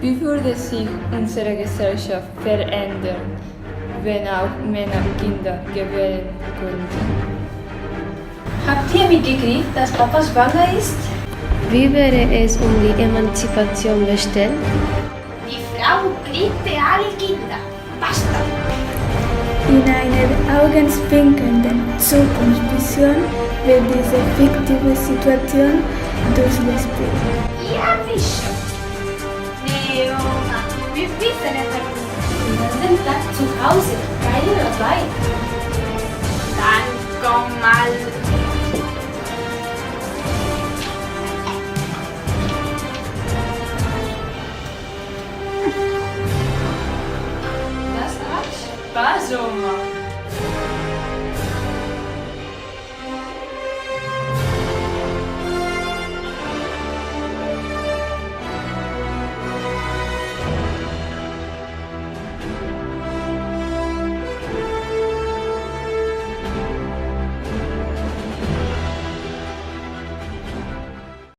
Wie würde sich unsere Gesellschaft verändern, wenn auch Männer Kinder gebären könnten? Habt ihr mitgekriegt, dass Papa schwanger ist? Wie wäre es um die Emanzipation bestellt? Die Frau kriegt alle Kinder. Basta! In einer augenzwinkernden Zukunftsvision wird diese fiktive Situation durchgespielt. Ja, wie schon. Nee, Oma, wir wissen es nicht. Den ganzen Tag zu Hause, keine Arbeit. Dann komm mal. Das macht Spaß, Oma.